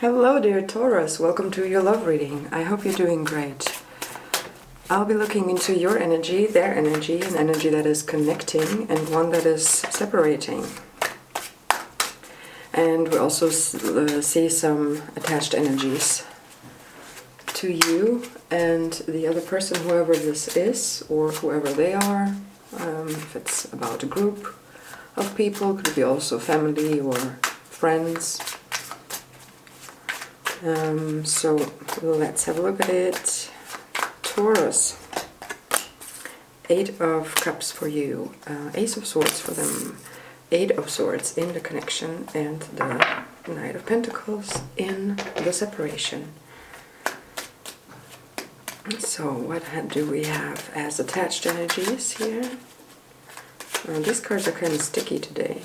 Hello dear Taurus, welcome to your love reading. I hope you're doing great. I'll be looking into your energy, their energy, an energy that is connecting and one that is separating. And we also see some attached energies to you and the other person, whoever this is or whoever they are. If it's about a group of people, could be also family or friends. So let's have a look at it. Taurus, 8 of Cups for you, Ace of Swords for them, 8 of Swords in the connection, and the Knight of Pentacles in the separation. So what do we have as attached energies here? These cards are kind of sticky today.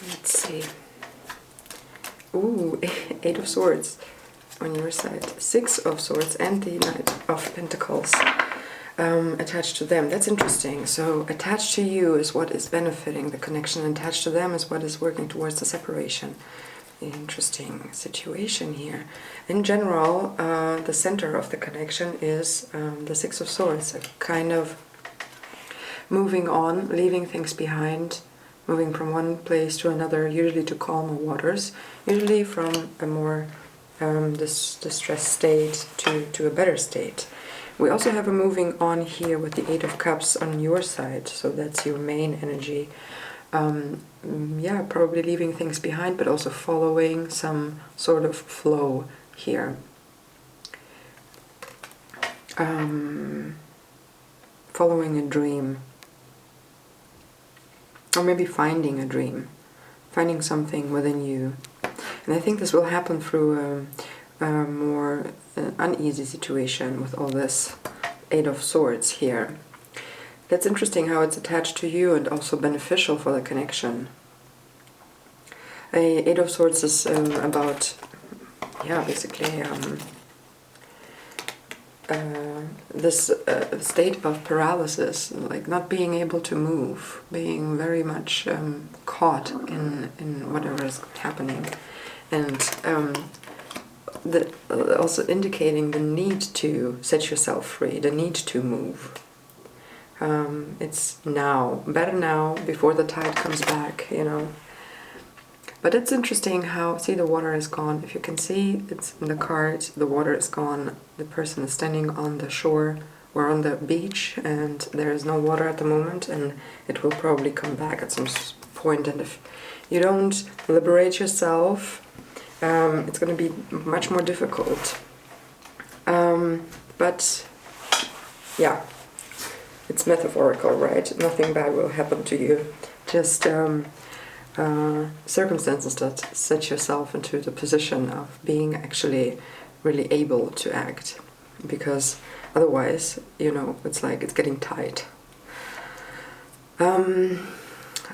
Let's see. Ooh, 8 of Swords on your side, 6 of Swords, and the Knight of Pentacles attached to them. That's interesting. So attached to you is what is benefiting the connection, and attached to them is what is working towards the separation. Interesting situation here. In general, the center of the connection is the 6 of Swords, a kind of moving on, leaving things behind, moving from one place to another, usually to calmer waters, usually from a more distressed state to a better state. We also have a moving on here with the 8 of Cups on your side, so that's your main energy. Yeah, probably leaving things behind, but also following some sort of flow here. Following a dream. Or maybe finding a dream. Finding something within you. And I think this will happen through a more uneasy situation with all this 8 of Swords here. That's interesting how it's attached to you and also beneficial for the connection. 8 of Swords is about, yeah, basically this state of paralysis, like not being able to move, being very much caught in whatever is happening, and also indicating the need to set yourself free, the need to move. It's now, better now, before the tide comes back, you know. But it's interesting how, see, the water is gone. If you can see, it's in the card, the water is gone. The person is standing on the shore or on the beach, and there is no water at the moment, and it will probably come back at some point. And if you don't liberate yourself, it's going to be much more difficult. But, yeah. It's metaphorical, right? Nothing bad will happen to you. Just circumstances that set yourself into the position of being actually really able to act. Because otherwise, you know, it's like it's getting tight.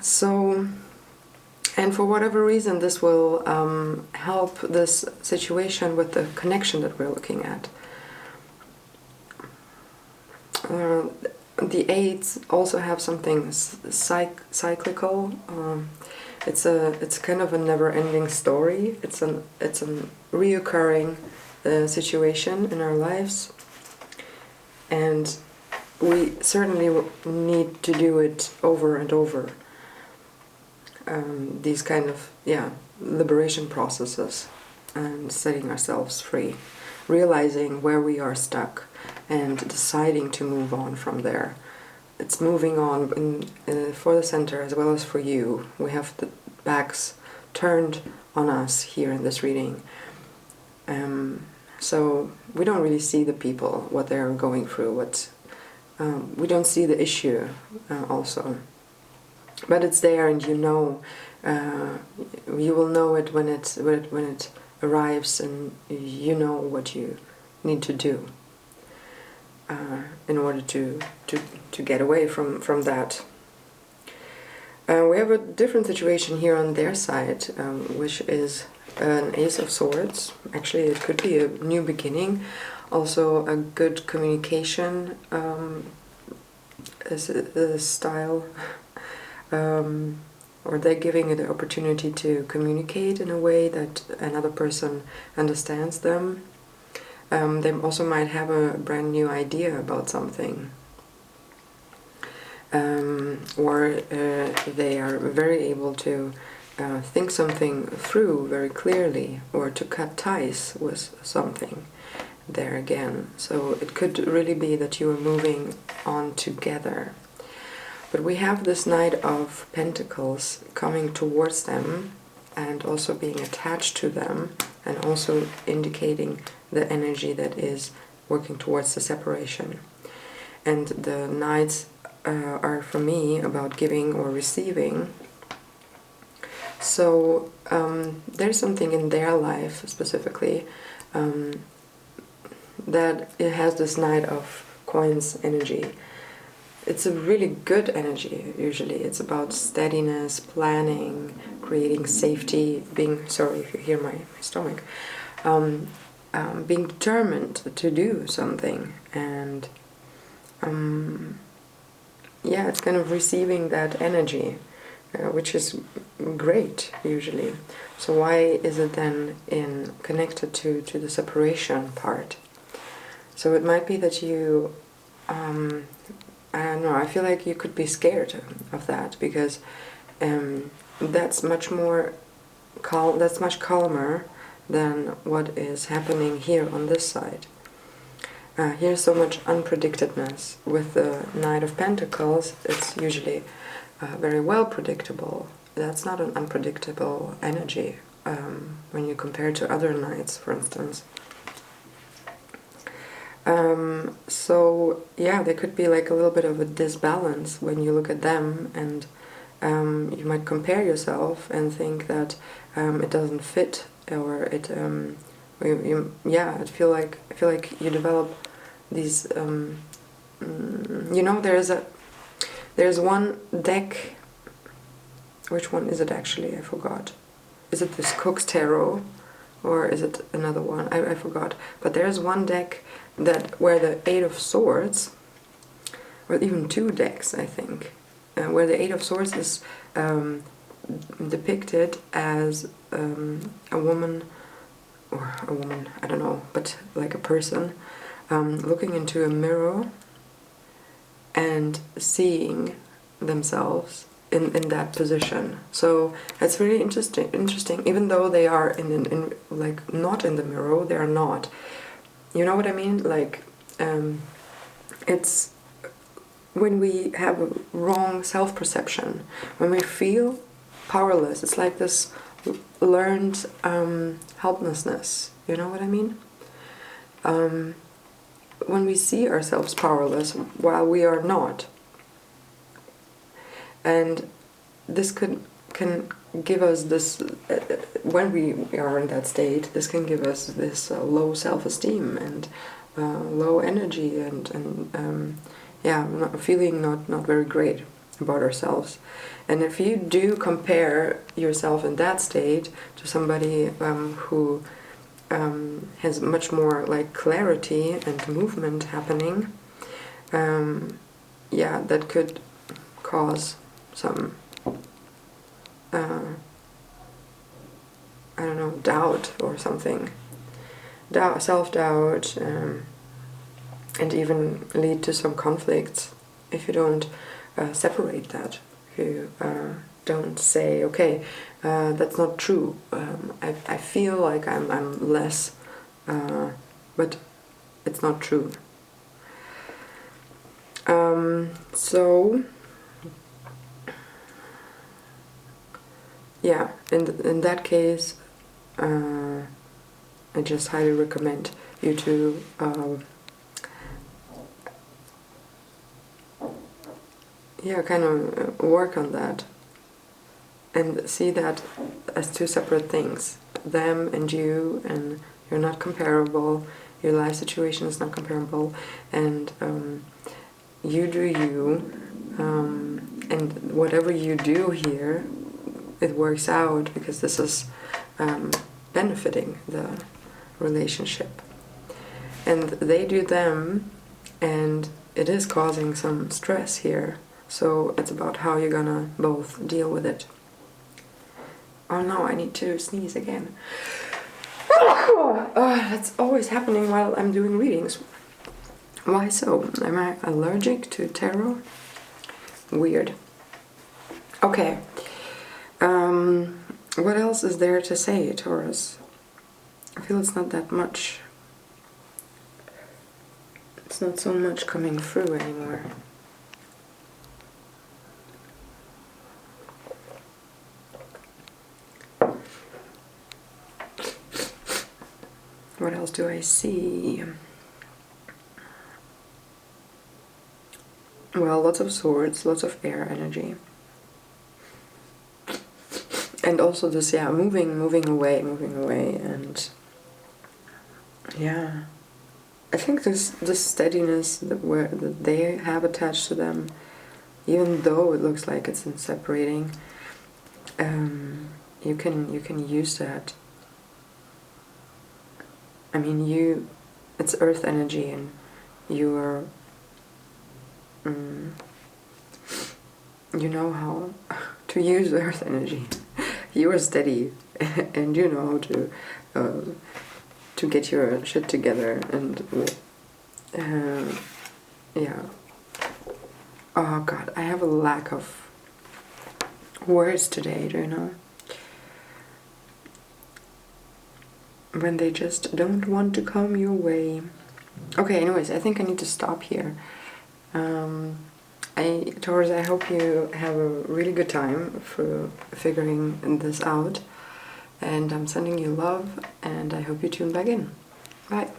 So, and for whatever reason, this will help this situation with the connection that we're looking at. The 8s also have something cyclical. It's kind of a never-ending story. It's a reoccurring situation in our lives, and we certainly need to do it over and over. These kind of liberation processes and setting ourselves free, realizing where we are stuck, and deciding to move on from there. It's moving on for the center as well as for you. We have the backs turned on us here in this reading. So we don't really see the people, what they're going through, we don't see the issue also. But it's there, and you know, you will know it when it arrives, and you know what you need to do. In order to get away from that. We have a different situation here on their side, which is an Ace of Swords. Actually, it could be a new beginning, Also a good communication is a style, or they're giving you the opportunity to communicate in a way that another person understands them. They also might have a brand new idea about something, or they are very able to think something through very clearly, or to cut ties with something there again. So it could really be that you are moving on together. But we have this Knight of Pentacles coming towards them and also being attached to them, and also indicating the energy that is working towards the separation. And the Knights are, for me, about giving or receiving. So there's something in their life specifically that it has this Knight of Coins energy. It's a really good energy, usually. It's about steadiness, planning, creating safety, being, sorry if you hear my stomach, being determined to do something, and yeah, it's kind of receiving that energy, which is great, usually. So why is it then connected to the separation part? So it might be that you, I don't know, I feel like you could be scared of that, because that's much more that's much calmer than what is happening here on this side. Here's so much unpredictedness. With the Knight of Pentacles, it's usually very well predictable. That's not an unpredictable energy when you compare to other knights, for instance. So yeah, there could be like a little bit of a disbalance when you look at them, and you might compare yourself and think that it doesn't fit, or it I feel like you develop these you know, there's one deck. Which one is it actually? I forgot. Is it this Cook's Tarot, or is it another one? I forgot. But there's one deck where the Eight of Swords, or even two decks, I think, where the Eight of Swords is depicted as a woman, I don't know, but like a person looking into a mirror and seeing themselves in that position. So it's really interesting. Even though they are in like not in the mirror, they are not. You know what I mean? Like it's when we have a wrong self-perception, when we feel powerless. It's like this learned helplessness. You know what I mean? When we see ourselves powerless while we are not. And this can give us this, when we are in that state, this can give us this low self-esteem and low energy, and feeling not very great about ourselves. And if you do compare yourself in that state to somebody who has much more like clarity and movement happening, that could cause some I don't know, doubt or something, self-doubt, and even lead to some conflicts if you don't separate that. If you don't say, okay, that's not true. I feel like I'm less, but it's not true. So yeah, in that case, I just highly recommend you to kind of work on that and see that as two separate things, them and you, and you're not comparable, your life situation is not comparable, and you do you, and whatever you do here, it works out because this is benefiting the relationship. and they do them, and it is causing some stress here. So it's about how you're gonna both deal with it. Oh no, I need to sneeze again. That's always happening while I'm doing readings. Why so? Am I allergic to tarot? Weird. Okay. What else is there to say, Taurus? I feel it's not that much. It's not so much coming through anymore. What else do I see? Well, lots of swords, lots of air energy. And also this, yeah, moving away, and yeah. I think this steadiness that they have attached to them, even though it looks like it's separating, you can use that. I mean, it's earth energy, and you are, you know how to use earth energy. You are steady, and you know how to get your shit together, and yeah. Oh God, I have a lack of words today, do you know? When they just don't want to come your way. Okay, anyways, I think I need to stop here. Taurus, I hope you have a really good time for figuring this out. And I'm sending you love, and I hope you tune back in. Bye.